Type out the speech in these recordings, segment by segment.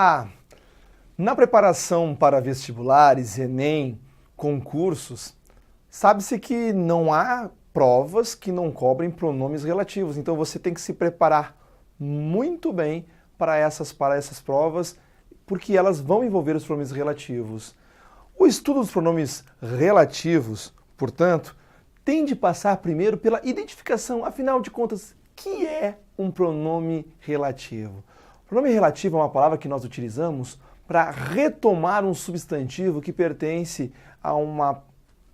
Olá! Na preparação para vestibulares, Enem, concursos, sabe-se que não há provas que não cobrem pronomes relativos. Então você tem que se preparar muito bem para essas provas, porque elas vão envolver os pronomes relativos. O estudo dos pronomes relativos, portanto, tem de passar primeiro pela identificação, afinal de contas, que é um pronome relativo. Pronome relativo é uma palavra que nós utilizamos para retomar um substantivo que pertence a uma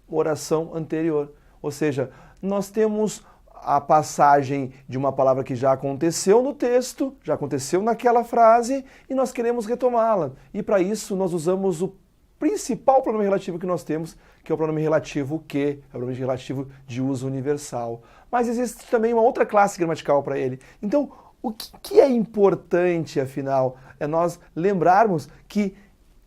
oração anterior. Ou seja, nós temos a passagem de uma palavra que já aconteceu no texto, já aconteceu naquela frase, e nós queremos retomá-la. E para isso nós usamos o principal pronome relativo que nós temos, que é o pronome relativo que, é o pronome relativo de uso universal. Mas existe também uma outra classe gramatical para ele. Então, o que é importante, afinal, é nós lembrarmos que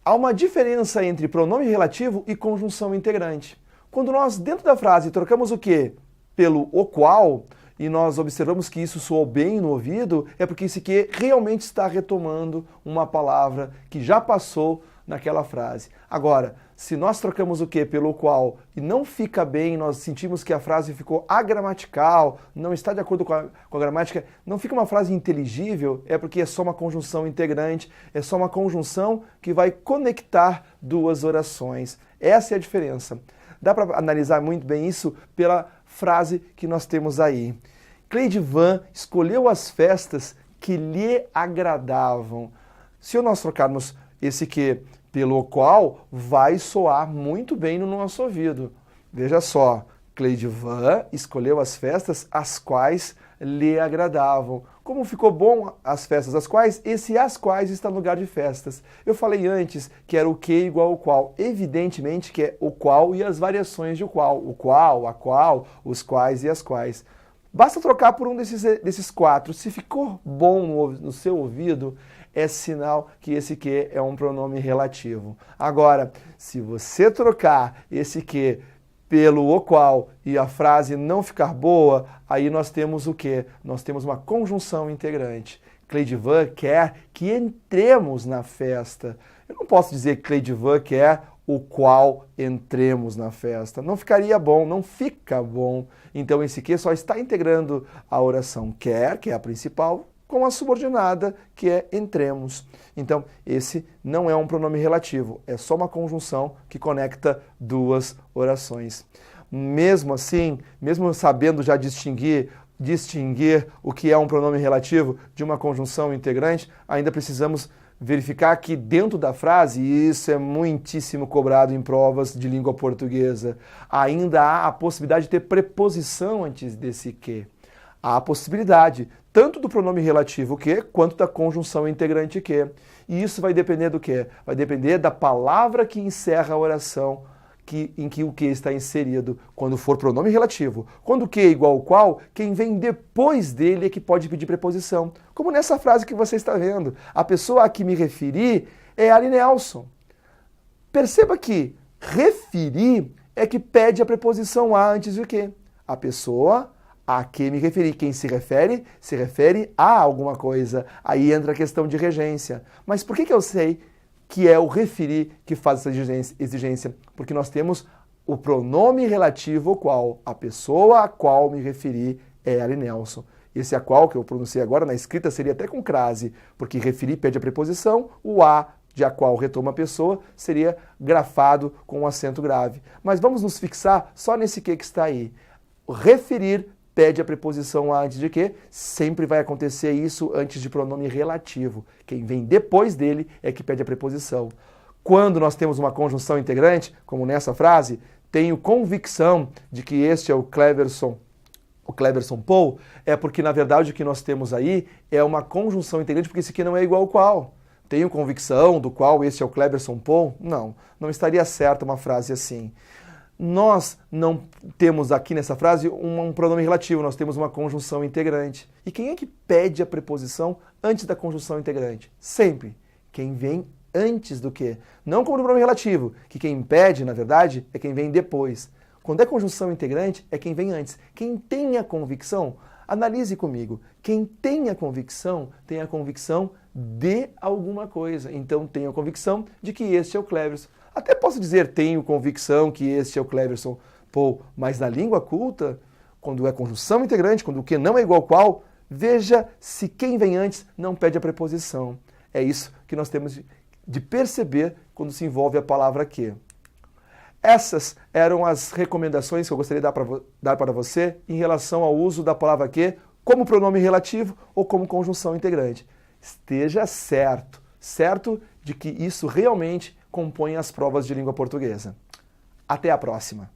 há uma diferença entre pronome relativo e conjunção integrante. Quando nós, dentro da frase, trocamos o que pelo o qual, e nós observamos que isso soou bem no ouvido, é porque esse que realmente está retomando uma palavra que já passou naquela frase. Agora, se nós trocamos o que pelo qual e não fica bem, nós sentimos que a frase ficou agramatical, não está de acordo com a gramática, não fica uma frase inteligível, é porque é só uma conjunção integrante, é só uma conjunção que vai conectar duas orações. Essa é a diferença. Dá para analisar muito bem isso pela frase que nós temos aí. Cleidivan escolheu as festas que lhe agradavam. Se nós trocarmos esse que pelo qual, vai soar muito bem no nosso ouvido. Veja só, Cleidivan escolheu as festas as quais lhe agradavam. Como ficou bom as festas as quais, esse as quais está no lugar de festas. Eu falei antes que era o que igual ao qual. Evidentemente que é o qual e as variações de o qual, a qual, os quais e as quais. Basta trocar por um desses quatro. Se ficou bom no seu ouvido, é sinal que esse que é um pronome relativo. Agora, se você trocar esse que pelo o qual e a frase não ficar boa, aí nós temos o quê? Nós temos uma conjunção integrante. Cleidivan quer que entremos na festa. Eu não posso dizer que Cleidivan quer o qual entremos na festa. Não ficaria bom, não fica bom. Então esse que só está integrando a oração quer, que é a principal, com a subordinada, que é entremos. Então, esse não é um pronome relativo, é só uma conjunção que conecta duas orações. Mesmo assim, mesmo sabendo já distinguir o que é um pronome relativo de uma conjunção integrante, ainda precisamos verificar que dentro da frase, e isso é muitíssimo cobrado em provas de língua portuguesa, ainda há a possibilidade de ter preposição antes desse que. Há a possibilidade tanto do pronome relativo que, quanto da conjunção integrante que. E isso vai depender do quê? Vai depender da palavra que encerra a oração em que o que está inserido, quando for pronome relativo. Quando o que é igual ao qual, quem vem depois dele é que pode pedir preposição. Como nessa frase que você está vendo. A pessoa a que me referi é Ari Nelson. Perceba que referir é que pede a preposição a antes do que. A pessoa a que me referi. Quem se refere a alguma coisa. Aí entra a questão de regência. Mas por que eu sei que é o referir que faz essa exigência? Porque nós temos o pronome relativo ao qual. A pessoa a qual me referi é Ari Nelson. Esse a qual que eu pronunciei agora na escrita seria até com crase, porque referir pede a preposição, o a de a qual retoma a pessoa seria grafado com um acento grave. Mas vamos nos fixar só nesse que está aí. O referir pede a preposição a antes de que, sempre vai acontecer isso antes de pronome relativo. Quem vem depois dele é que pede a preposição. Quando nós temos uma conjunção integrante, como nessa frase, tenho convicção de que este é o Cleverson Paul, é porque na verdade o que nós temos aí é uma conjunção integrante, porque esse aqui não é igual ao qual. Tenho convicção do qual este é o Cleverson Paul? Não estaria certa uma frase assim. Nós não temos aqui nessa frase um pronome relativo, nós temos uma conjunção integrante. E quem é que pede a preposição antes da conjunção integrante? Sempre. Quem vem antes do que? Não como no pronome relativo, que quem pede, na verdade, é quem vem depois. Quando é conjunção integrante, é quem vem antes. Quem tem a convicção, Analise comigo. Quem tem a convicção de alguma coisa. Então tenho a convicção de que este é o Cleverson. Até posso dizer tenho convicção que este é o Cleverson. Pô, mas na língua culta, quando é conjunção integrante, quando o que não é igual qual, veja se quem vem antes não pede a preposição. É isso que nós temos de perceber quando se envolve a palavra que. Essas eram as recomendações que eu gostaria de dar para você em relação ao uso da palavra que como pronome relativo ou como conjunção integrante. Esteja certo de que isso realmente compõe as provas de língua portuguesa. Até a próxima!